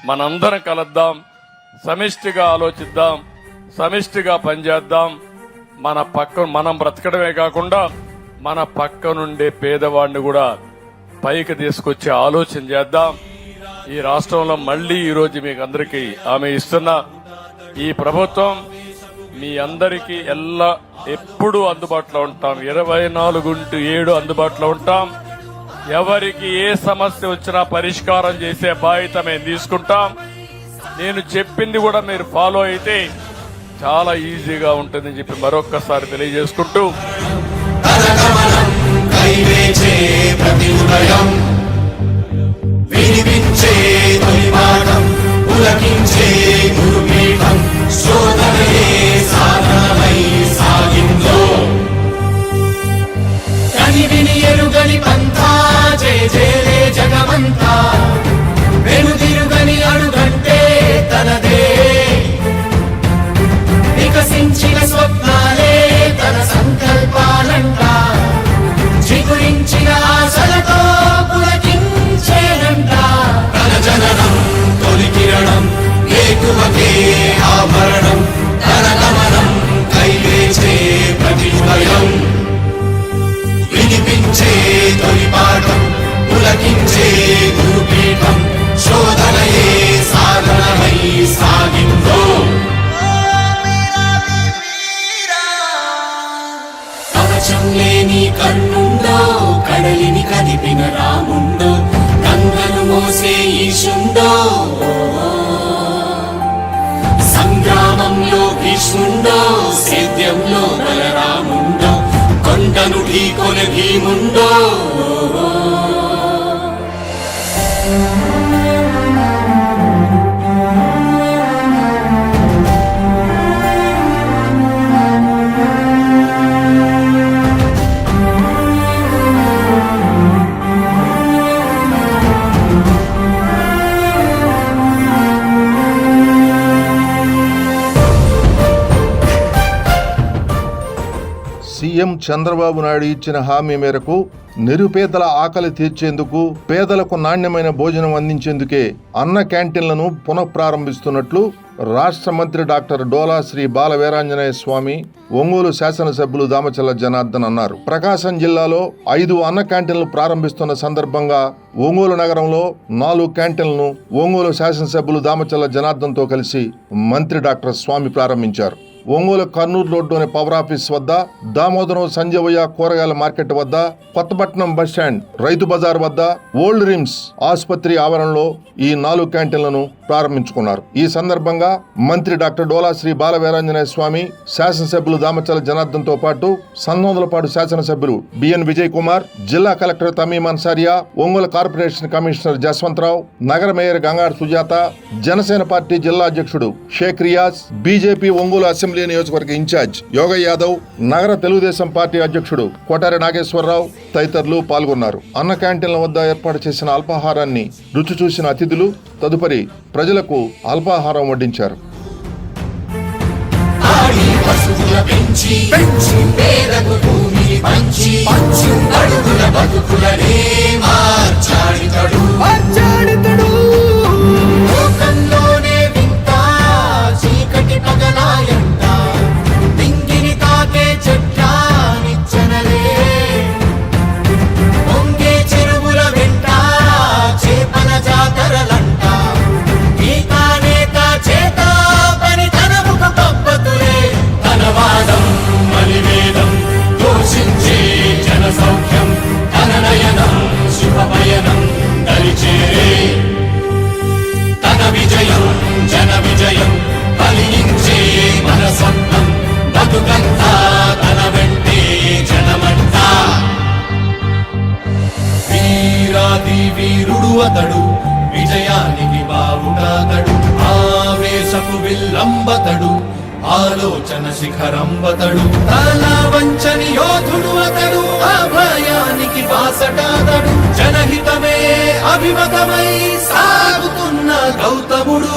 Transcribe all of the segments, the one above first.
మనందరం కలుద్దాం, సమిష్టిగా ఆలోచిద్దాం, సమిష్టిగా పనిచేద్దాం. మనం బ్రతకడమే కాకుండా మన పక్కనుండే పేదవాడిని కూడా పైకి తీసుకొచ్చే ఆలోచన చేద్దాం. ఈ రాష్ట్రంలో మళ్లీ ఈరోజు మీకు అందరికీ హామీ ఇస్తున్నా, ఈ ప్రభుత్వం మీ అందరికీ ఎప్పుడూ అందుబాటులో ఉంటాం. 24/7 అందుబాటులో ఉంటాం. ఎవరికి ఏ సమస్య వచ్చినా పరిష్కారం చేసే బాధ్యత మేము తీసుకుంటాం. నేను చెప్పింది కూడా మీరు ఫాలో అయితే చాలా ఈజీగా ఉంటుందని చెప్పి మరొక్కసారి తెలియజేసుకుంటూ, ఎరుగని పంథా జయ జయలే జగమంతా, వెనుదిరుగని అడుగంటే తనదే, వికసించిన స్వప్నాలే తన సంకల్పాలంట, చిగురించిన ఆశలతో పులకించేనంట. తన జననం తొలి కిరణం ఏకువకే ఆభరణం, తన గమనం కైలేచే ప్రతిభయం, వినిపించే తొలి పాఠం పులకించే గురుపీఠం, శోధనయే సాధనమై సాగిందో. కవచం లేని కన్నుండో, కడలిని కదిపిన రాముండో, గంగను మోసే ఈశుండో, సంగ్రామంలో భీష్ముండో, సేద్యంలో బలరాముండో, కొండను ఢీకొనే భీముండో. సీఎం చంద్రబాబు నాయుడు ఇచ్చిన హామీ మేరకు నిరుపేదల ఆకలి తీర్చేందుకు, పేదలకు నాణ్యమైన భోజనం అందించేందుకే అన్న క్యాంటీన్లను పునఃప్రారంభిస్తున్నట్లు రాష్ట్ర మంత్రి డాక్టర్ డోలా శ్రీ బాల వీరాంజనేయ స్వామి, ఒంగోలు శాసనసభ్యులు దామచల్ల జనార్దన్ అన్నారు. ప్రకాశం జిల్లాలో 5 అన్న క్యాంటీన్లు ప్రారంభిస్తున్న సందర్భంగా ఒంగోలు నగరంలో 4 క్యాంటీన్లను ఒంగోలు శాసనసభ్యులు దామచల్ల జనార్దన్తో కలిసి మంత్రి డాక్టర్ స్వామి ప్రారంభించారు. ఒంగోలు కర్నూలు రోడ్డులోని పవర్ ఆఫీస్ వద్ద, దామోదరం సంజయవయ్య కూరగాయల మార్కెట్ వద్ద, కొత్తపట్నం బస్టాండ్, రైతు బజార్ వద్ద, ఓల్డ్ రిమ్స్ ఆసుపత్రి ఆవరణలో ఈ 4 క్యాంటీన్లను ప్రారంభించుకున్నారు. ఈ సందర్భంగా మంత్రి డాక్టర్ డోలా శ్రీ బాల వీరాంజనేయ స్వామి, శాసనసభ్యులు దామచల్ల జనార్దన్ తో పాటు సన్నోదలపాడు శాసనసభ్యులు బిఎన్ విజయ్ కుమార్, జిల్లా collector Tamim Ansaria, Ongole corporation commissioner Jaswanth Rao, నగర మేయర్ గంగారు సుజాత, జనసేన పార్టీ జిల్లా అధ్యక్షుడు షేక్ రియాజ్, బీజేపీ ఒంగోలు అసెంబ్లీ నియోజకవర్గ ఇన్ఛార్జ్ యోగ యాదవ్, నగర తెలుగుదేశం పార్టీ అధ్యక్షుడు కొటారి నాగేశ్వరరావు తదితరులు పాల్గొన్నారు. అన్న క్యాంటీన్ల వద్ద ఏర్పాటు చేసిన అల్పాహారాన్ని రుచి చూసిన అతిథులు తదుపరి ప్రజలకు అల్పాహారం వడ్డించారు. వీరుడు అతడు, విజయానికి బావుటాతడు, ఆవేశపు విల్లంబతడు, ఆలోచన శిఖరంబతడు, తల వంచని యోధుడు అతడు, అభయానికి బాసటాతడు, జనహితమే అభిమతమై సాగుతున్న గౌతముడు.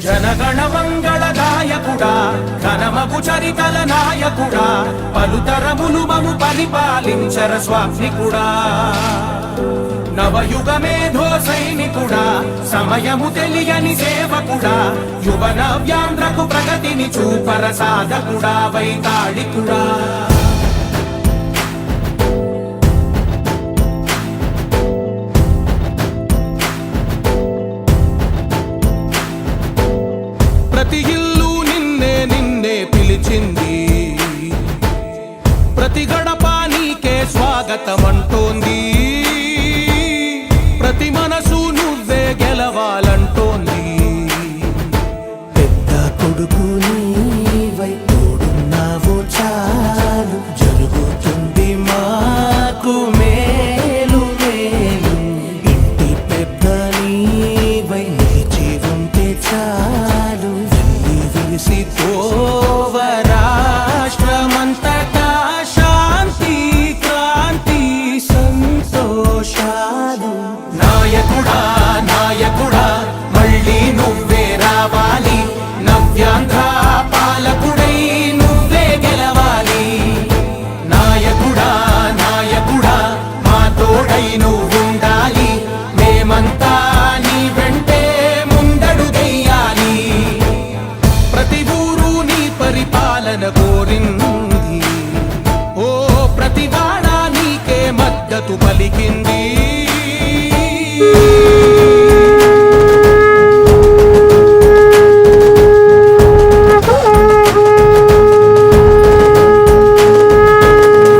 జనగణ మంగళ గాయకుడా, ఘనమగు చరితల నాయకుడా పలుతరములు మము పరిపాలించర స్వామికుడా నవయుగ మేధో సైనికుడా సమయము తెలియని సేవకుడా యువ నవ్యాంధ్రకు ప్రగతిని చూపర సాధకుడా వైతాళికుడా ప్రతి ఇల్లు నిన్నే నిన్నే పిలిచింది ప్రతి గడప నీకే స్వాగతమంటోంది ప్రతి మనసు నువ్వే గెలవాలంటోంది పెద్ద కొడుకు నీవై తోడున్నావు చాలు జరుగుతుంది మాకు మేలు మేలు ఇంటి పెద్ద నీవై నిలిచి ఉంటే చాలు వెళ్ళి విలిసి పోవ రాష్ట్రమంతటా శాంతి క్రాంతి సంతోషాలు నాయకుడా నాయకుడా మళ్ళీ నువ్వే రావాలి నవ్యాంధ్ర పాలకుడై నువ్వే గెలవాలి నాయకుడా నాయకుడా మా తోడై నువ్వుండాలి మేమంతా నీ వెంటే ముందడుగెయ్యాలి ప్రతి ఊరు నీ పరిపాలన కోరింది ఓ ప్రతి వాడ నీకే మద్దతు పలికింది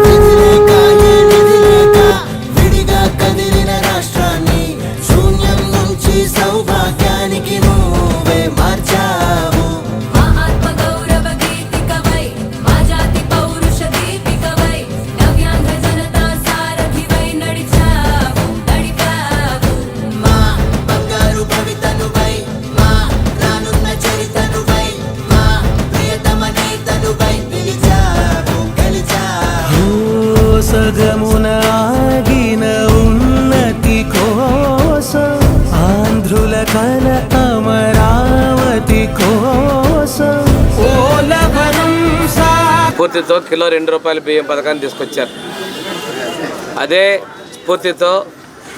విధిలేక ఏ విధిలేక విడిగా కదిలిన రాష్ట్రాన్ని శూన్యం నుంచి సౌభాగ్యానికి నువ్వే మార్చావు మా ఆత్మ గౌరవ గీతికవై మా జాతి పౌరుష దీపికవై నవ్యాంధ్ర జనతా సారథివై నడిచావు నడిపావు మా బంగారు భవితనువై మా రానున్న చరితనువై మా ప్రియతమ నేతనువై పిలిచావు గెలిచావు సగమున ఆగిన ఉన్నతి కోసం ఆంధ్రుల కల అమరావతి కోసం పోలవరం సా స్ఫూర్తితో కిలో ₹2 బియ్యం పథకాన్ని తీసుకొచ్చారు. అదే స్ఫూర్తితో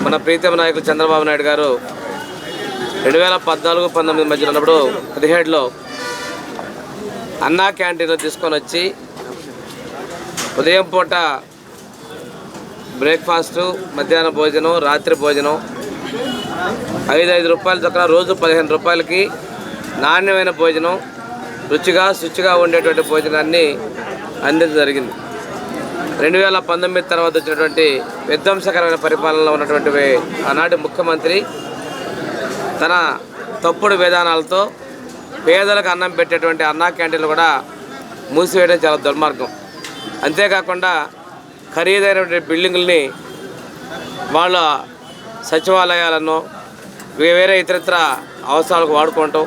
మన ప్రీతమ నాయకులు చంద్రబాబు నాయుడు గారు 2014-19 మధ్యలో ఉన్నప్పుడు 17లో అన్నా క్యాంటీన్లో తీసుకొని వచ్చి ఉదయం పూట బ్రేక్ఫాస్టు, మధ్యాహ్న భోజనం, రాత్రి భోజనం ₹5 చొప్పున రోజు ₹15కి నాణ్యమైన భోజనం, రుచిగా శుచిగా ఉండేటువంటి భోజనాన్ని అందించడం జరిగింది. 2019 తర్వాత వచ్చినటువంటి విధ్వంసకరమైన పరిపాలనలో ఉన్నటువంటి ఆనాటి ముఖ్యమంత్రి తన తప్పుడు విధానాలతో పేదలకు అన్నం పెట్టేటువంటి అన్నా క్యాంటీన్లు కూడా మూసివేయడం చాలా దుర్మార్గం. అంతేకాకుండా ఖరీదైనటువంటి బిల్డింగుల్ని వాళ్ళ సచివాలయాలను వేరే ఇతరత్ర అవసరాలకు వాడుకోవటం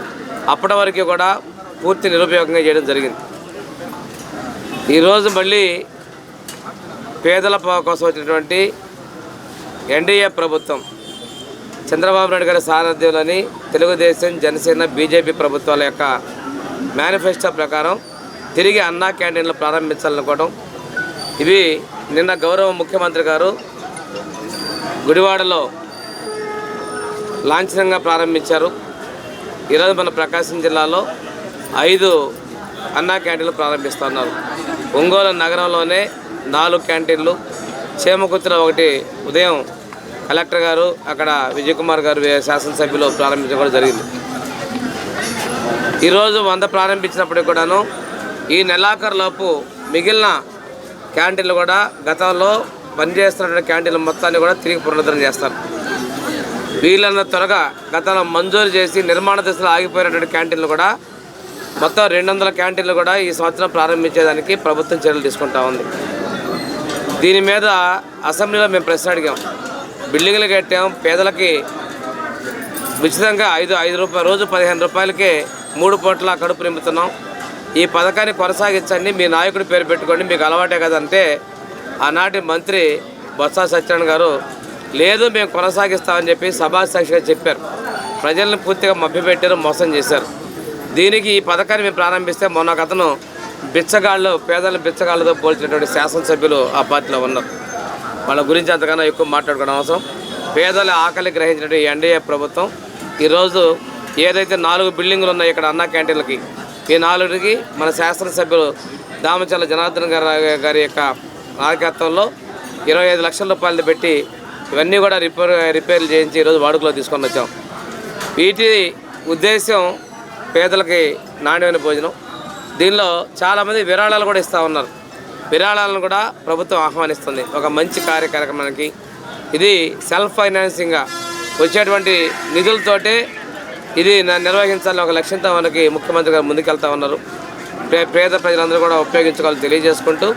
అప్పటి వరకు కూడా పూర్తి నిరుపయోగంగా చేయడం జరిగింది. ఈరోజు మళ్ళీ పేదల కోసం వచ్చినటువంటి ఎన్డీఏ ప్రభుత్వం చంద్రబాబు నాయుడు గారి సారథ్యంలోని తెలుగుదేశం, జనసేన, బీజేపీ ప్రభుత్వాల యొక్క మేనిఫెస్టో ప్రకారం తిరిగి అన్నా క్యాంటీన్లు ప్రారంభించాలనుకోవడం, ఇవి నిన్న గౌరవ ముఖ్యమంత్రి గారు గుడివాడలో లాంఛనంగా ప్రారంభించారు. ఈరోజు మన ప్రకాశం జిల్లాలో 5 అన్నా క్యాంటీన్లు ప్రారంభిస్తున్నారు. ఒంగోలు నగరంలోనే 4 క్యాంటీన్లు, చేమకుర్తిలో ఒకటి ఉదయం కలెక్టర్ గారు, అక్కడ విజయ్ కుమార్ గారు శాసనసభ్యులు ప్రారంభించడం జరిగింది. ఈరోజు 100 ప్రారంభించినప్పటికి కూడాను ఈ నెలాఖరులోపు మిగిలిన క్యాంటీన్లు కూడా గతంలో పనిచేస్తున్నటువంటి క్యాంటీన్ల మొత్తాన్ని కూడా తిరిగి పునరుద్ధరణ చేస్తారు. వీళ్ళన్న త్వరగా గతంలో మంజూరు చేసి నిర్మాణ దశలో ఆగిపోయినటువంటి క్యాంటీన్లు కూడా మొత్తం 200 క్యాంటీన్లు కూడా ఈ సంవత్సరం ప్రారంభించేదానికి ప్రభుత్వం చర్యలు తీసుకుంటా ఉంది. దీని మీద అసెంబ్లీలో మేము ప్రశ్న అడిగాం. బిల్డింగ్లు కట్టాం, పేదలకి ఉచితంగా ₹5 రోజు ₹15కే 3 పూట్ల కడుపు నింపుతున్నాం. ఈ పథకాన్ని కొనసాగించండి, మీ నాయకుడి పేరు పెట్టుకోండి, మీకు అలవాటే కదంటే ఆనాటి మంత్రి బొత్స సత్యనారాయణ గారు లేదు మేము కొనసాగిస్తామని చెప్పి సభాసాక్షిగా చెప్పారు. ప్రజలను పూర్తిగా మభ్యపెట్టారు, మోసం చేశారు. దీనికి ఈ పథకాన్ని మేము ప్రారంభిస్తే మొన్న అతను బిచ్చగాళ్ళు, పేదల బిచ్చగాళ్ళతో పోల్చినటువంటి శాసనసభ్యులు ఆ పార్టీలో ఉన్నారు. వాళ్ళ గురించి అంతకన్నా ఎక్కువ మాట్లాడుకోవడం అవసరం. పేదల ఆకలి గ్రహించినటువంటి ఎన్డీఏ ప్రభుత్వం ఈరోజు ఏదైతే 4 బిల్డింగులు ఉన్నాయి ఇక్కడ అన్నా క్యాంటీన్లకి, ఈ 4కి మన శాసనసభ్యులు దామచర్ల జనార్దన్ గారి యొక్క నాయకత్వంలో 25 లక్షల రూపాయలు పెట్టి ఇవన్నీ కూడా రిపేర్లు చేయించి ఈరోజు వాడుకలో తీసుకొని వచ్చాం. వీటి ఉద్దేశం పేదలకి నాణ్యమైన భోజనం. దీనిలో చాలామంది విరాళాలు కూడా ఇస్తూ ఉన్నారు. విరాళాలను కూడా ప్రభుత్వం ఆహ్వానిస్తుంది ఒక మంచి కార్యక్రమానికి. ఇది సెల్ఫ్ ఫైనాన్సింగ్గా వచ్చేటువంటి నిధులతోటే ఇది నిర్వహించాలని ఒక లక్ష్యంతో మనకి ముఖ్యమంత్రి గారు ముందుకెళ్తా ఉన్నారు. పేద ప్రజలందరూ కూడా ఉపయోగించుకోవాలని తెలియజేసుకుంటూ,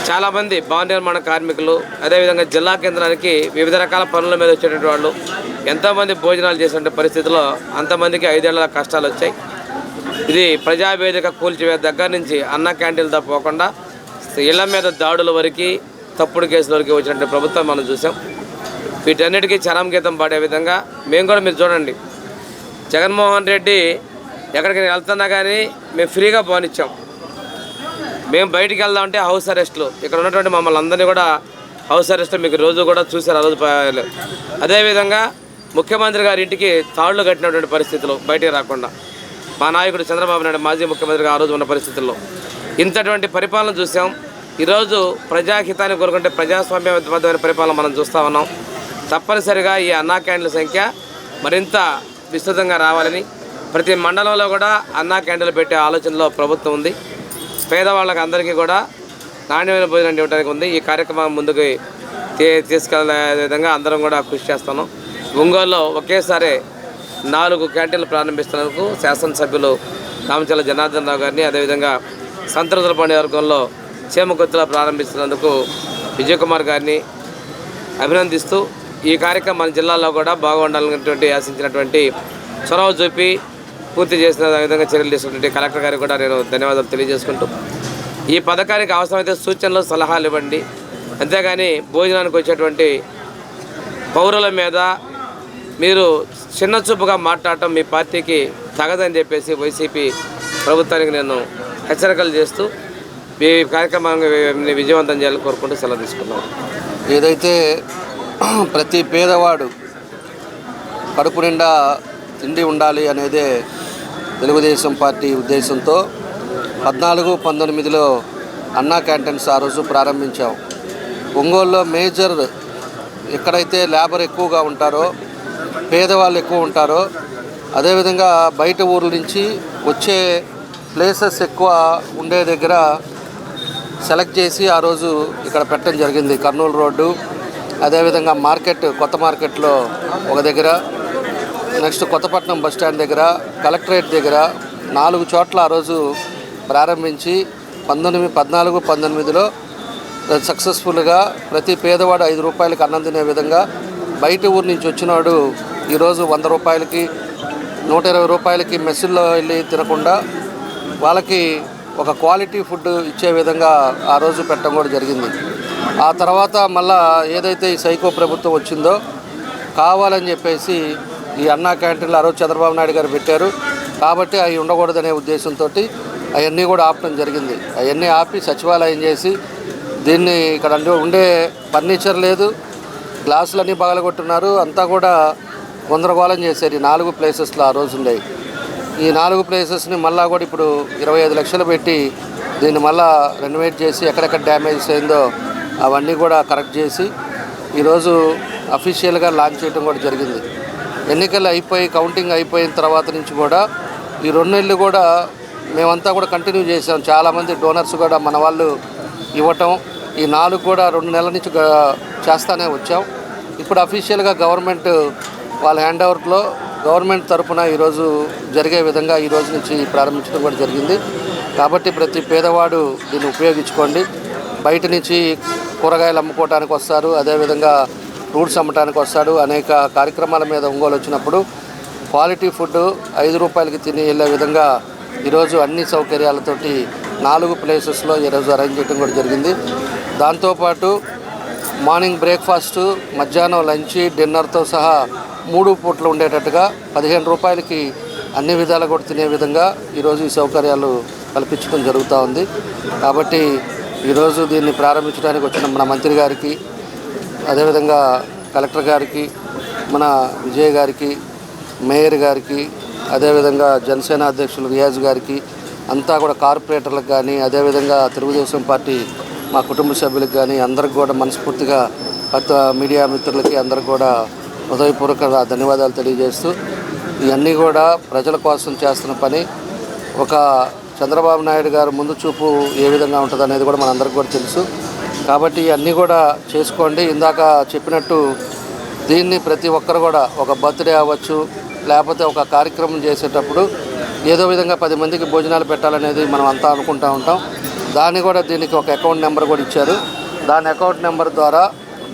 చాలామంది భవన నిర్మాణ కార్మికులు, అదేవిధంగా జిల్లా కేంద్రానికి వివిధ రకాల పనుల మీద వచ్చేటువంటి వాళ్ళు ఎంతోమంది భోజనాలు చేసే పరిస్థితిలో అంతమందికి 5 ఏళ్ల కష్టాలు వచ్చాయి. ఇది ప్రజావేదిక కూల్చివే దగ్గర నుంచి అన్న క్యాంటీన్లతో పోకుండా ఇళ్ల మీద దాడుల వరకు, తప్పుడు కేసుల వరకు వచ్చినట్టు ప్రభుత్వం మనం చూసాం. వీటన్నిటికీ చరం గీతం పాడే విధంగా మేము కూడా, మీరు చూడండి, జగన్మోహన్ రెడ్డి ఎక్కడికి వెళ్తున్నా కానీ మేము ఫ్రీగా పోనిచ్చాం. మేము బయటికి వెళ్దామంటే హౌస్ అరెస్టులు. ఇక్కడ ఉన్నటువంటి మమ్మల్ని అందరినీ కూడా హౌస్ అరెస్టులు మీకు రోజు కూడా చూశారు. ఆ రోజు అదేవిధంగా ముఖ్యమంత్రి గారి ఇంటికి తాళ్లు కట్టినటువంటి పరిస్థితులు, బయటికి రాకుండా మా నాయకుడు చంద్రబాబు నాయుడు మాజీ ముఖ్యమంత్రిగా ఆ రోజు ఉన్న పరిస్థితుల్లో ఇంతటువంటి పరిపాలన చూసాం. ఈరోజు ప్రజాహితాన్ని కోరుకుంటే ప్రజాస్వామ్యబద్ధమైన పరిపాలన మనం చూస్తూ ఉన్నాం. తప్పనిసరిగా ఈ అన్నా క్యాంటీన్ల సంఖ్య మరింత విస్తృతంగా రావాలని, ప్రతి మండలంలో కూడా అన్నా క్యాంటీన్లు పెట్టే ఆలోచనలో ప్రభుత్వం ఉంది. పేదవాళ్ళకి అందరికీ కూడా నాణ్యమైన భోజనం ఇవ్వడానికి ఉంది. ఈ కార్యక్రమం ముందుకు తీసుకెళ్లే విధంగా అందరం కూడా కృషి చేస్తున్నాం. ఒంగోలులో ఒకేసారి 4 క్యాంటీన్లు ప్రారంభిస్తున్నందుకు శాసనసభ్యులు దామచర్ల జనార్దన్ రావు గారిని, అదేవిధంగా సంతృతులపాడు నియోజకవర్గంలో చేమకొత్తులో ప్రారంభిస్తున్నందుకు విజయ్ కుమార్ గారిని అభినందిస్తూ, ఈ కార్యక్రమం మన జిల్లాలో కూడా బాగుండాలనేటువంటి ఆశించినటువంటి చొరవ చూపి పూర్తి చేసిన విధంగా చర్యలు తీసుకున్నటువంటి కలెక్టర్ గారికి కూడా నేను ధన్యవాదాలు తెలియజేసుకుంటూ, ఈ పథకానికి అవసరమైతే సూచనలు, సలహాలు ఇవ్వండి. అంతేగాని భోజనానికి వచ్చేటువంటి పౌరుల మీద మీరు చిన్న చూపుగా మాట్లాడటం మీ పార్టీకి తగదని చెప్పేసి వైసీపీ ప్రభుత్వానికి నేను హెచ్చరికలు చేస్తూ ఈ కార్యక్రమాన్ని విజయవంతం చేయాలని కోరుకుంటూ సెలవు తీసుకున్నాం. ఏదైతే ప్రతి పేదవాడు కడుపు నిండా తిండి ఉండాలి అనేదే తెలుగుదేశం పార్టీ ఉద్దేశంతో 14-19లో అన్నా క్యాంటీన్స్ ఆ రోజు ప్రారంభించాం. ఒంగోలులో మేజర్ ఎక్కడైతే లేబర్ ఎక్కువగా ఉంటారో, పేదవాళ్ళు ఎక్కువ ఉంటారో, అదేవిధంగా బయట ఊర్ల నుంచి వచ్చే ప్లేసెస్ ఎక్కువ ఉండే దగ్గర సెలెక్ట్ చేసి ఆ రోజు ఇక్కడ పెట్టడం జరిగింది. కర్నూలు రోడ్డు, అదేవిధంగా మార్కెట్, కొత్త మార్కెట్లో ఒక దగ్గర, నెక్స్ట్ కొత్తపట్నం బస్టాండ్ దగ్గర, కలెక్టరేట్ దగ్గర 4 చోట్ల ఆ రోజు ప్రారంభించి 14-19లో సక్సెస్ఫుల్గా ప్రతి పేదవాడు 5 రూపాయలకి అన్నం తినే విధంగా, బయట ఊరు నుంచి వచ్చినాడు ఈరోజు 100 రూపాయలకి 120 రూపాయలకి మెస్సుల్లో వెళ్ళి తినకుండా వాళ్ళకి ఒక క్వాలిటీ ఫుడ్ ఇచ్చే విధంగా ఆ రోజు పెట్టడం కూడా జరిగింది. ఆ తర్వాత మళ్ళా ఏదైతే ఈ సైకో ప్రభుత్వం వచ్చిందో కావాలని చెప్పేసి ఈ అన్నా క్యాంటీన్లు ఆ రోజు చంద్రబాబు నాయుడు గారు పెట్టారు కాబట్టి అవి ఉండకూడదనే ఉద్దేశంతో అవన్నీ కూడా ఆపడం జరిగింది. అవన్నీ ఆపి సచివాలయం చేసి దీన్ని ఇక్కడ ఉండే ఫర్నిచర్ లేదు, గ్లాసులన్నీ పగలగొట్టున్నారు, అంతా కూడా గందరగోళం చేశారు. ఈ 4 ప్లేసెస్లో ఆ రోజు ఉండేవి. ఈ 4 ప్లేసెస్ని మళ్ళా కూడా ఇప్పుడు 25 లక్షలు పెట్టి దీన్ని మళ్ళా రెనోవేట్ చేసి ఎక్కడెక్కడ డ్యామేజ్ అయిందో అవన్నీ కూడా కరెక్ట్ చేసి ఈరోజు అఫీషియల్గా లాంచ్ చేయడం కూడా జరిగింది. ఎన్నికలు అయిపోయి కౌంటింగ్ అయిపోయిన తర్వాత నుంచి కూడా ఈ 2 నెలలు కూడా మేమంతా కూడా కంటిన్యూ చేసాం. చాలామంది డోనర్స్ కూడా మన వాళ్ళు ఇవ్వటం, ఈ 4 కూడా 2 నెలల నుంచి చేస్తూనే వచ్చాం. ఇప్పుడు అఫీషియల్గా గవర్నమెంట్ వాళ్ళ హ్యాండ్ ఓవర్లో గవర్నమెంట్ తరఫున ఈరోజు జరిగే విధంగా ఈ రోజు నుంచి ప్రారంభించడం కూడా జరిగింది. కాబట్టి ప్రతి పేదవాడు దీన్ని ఉపయోగించుకోండి. బయట నుంచి కూరగాయలు అమ్ముకోవడానికి వస్తారు, అదేవిధంగా ఫ్రూట్స్ అమ్మటానికి వస్తాడు. అనేక కార్యక్రమాల మీద ఒంగోలు వచ్చినప్పుడు క్వాలిటీ ఫుడ్ 5 రూపాయలకి తిని వెళ్ళే విధంగా ఈరోజు అన్ని సౌకర్యాలతోటి 4 ప్లేసెస్లో ఈరోజు అరేంజ్ చేయడం కూడా జరిగింది. దాంతోపాటు మార్నింగ్ బ్రేక్ఫాస్టు, మధ్యాహ్నం లంచ్, డిన్నర్తో సహా 3 పూట్లు ఉండేటట్టుగా 15 రూపాయలకి అన్ని విధాలు కూడా తినే విధంగా ఈరోజు ఈ సౌకర్యాలు కల్పించడం జరుగుతూ ఉంది. కాబట్టి ఈరోజు దీన్ని ప్రారంభించడానికి వచ్చిన మన మంత్రి గారికి, అదేవిధంగా కలెక్టర్ గారికి, మన విజయ్ గారికి, మేయర్ గారికి, అదేవిధంగా జనసేన అధ్యక్షులు రియాజ్ గారికి, అంతా కూడా కార్పొరేటర్లకు కానీ, అదేవిధంగా తెలుగుదేశం పార్టీ మా కుటుంబ సభ్యులకు కానీ అందరికి కూడా మనస్ఫూర్తిగా మీడియా మిత్రులకి అందరికి కూడా హృదయపూర్వక ధన్యవాదాలు తెలియజేస్తూ, ఇవన్నీ కూడా ప్రజల కోసం చేస్తున్న పని. ఒక చంద్రబాబు నాయుడు గారు ముందు చూపు ఏ విధంగా ఉంటుంది అనేది కూడా మనందరికీ కూడా తెలుసు. కాబట్టి ఇవన్నీ కూడా చేసుకోండి. ఇందాక చెప్పినట్టు దీన్ని ప్రతి ఒక్కరు కూడా ఒక బర్త్డే అవ్వచ్చు, లేకపోతే ఒక కార్యక్రమం చేసేటప్పుడు ఏదో విధంగా 10 మందికి భోజనాలు పెట్టాలనేది మనం అంతా అనుకుంటూ ఉంటాం. దాన్ని కూడా దీనికి ఒక అకౌంట్ నెంబర్ కూడా ఇచ్చారు. దాని అకౌంట్ నెంబర్ ద్వారా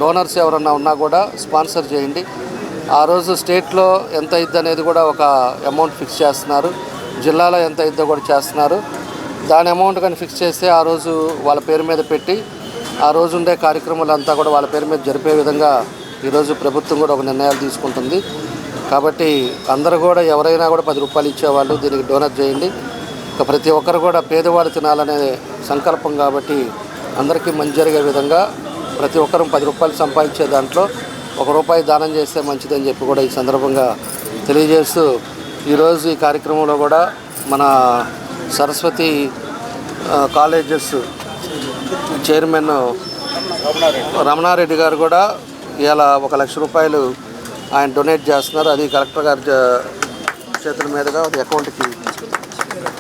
డోనర్స్ ఎవరన్నా ఉన్నా కూడా స్పాన్సర్ చేయండి. ఆ రోజు స్టేట్లో ఎంత ఇద్ది అనేది కూడా ఒక అమౌంట్ ఫిక్స్ చేస్తున్నారు, జిల్లాలో ఎంత ఇద్దో కూడా చేస్తున్నారు. దాని అమౌంట్ కానీ ఫిక్స్ చేస్తే ఆ రోజు వాళ్ళ పేరు మీద పెట్టి ఆ రోజు ఉండే కార్యక్రమాలంతా కూడా వాళ్ళ పేరు మీద జరిపే విధంగా ఈరోజు ప్రభుత్వం కూడా ఒక నిర్ణయాలు తీసుకుంటుంది. కాబట్టి అందరూ కూడా ఎవరైనా కూడా 10 రూపాయలు ఇచ్చేవాళ్ళు దీనికి డోనర్ చేయండి. ఇక ప్రతి ఒక్కరు కూడా పేదవాడు తినాలనే సంకల్పం కాబట్టి అందరికీ మంచి జరిగే విధంగా ప్రతి ఒక్కరూ 10 రూపాయలు సంపాదించే దాంట్లో 1 రూపాయి దానం చేస్తే మంచిదని చెప్పి కూడా ఈ సందర్భంగా తెలియజేస్తూ, ఈరోజు ఈ కార్యక్రమంలో కూడా మన సరస్వతి కాలేజెస్ చైర్మన్ రమణారెడ్డి గారు కూడా ఇవాళ 1 లక్ష రూపాయలు ఆయన డొనేట్ చేస్తున్నారు. అది కలెక్టర్ గారి చేతుల మీదుగా అకౌంట్కి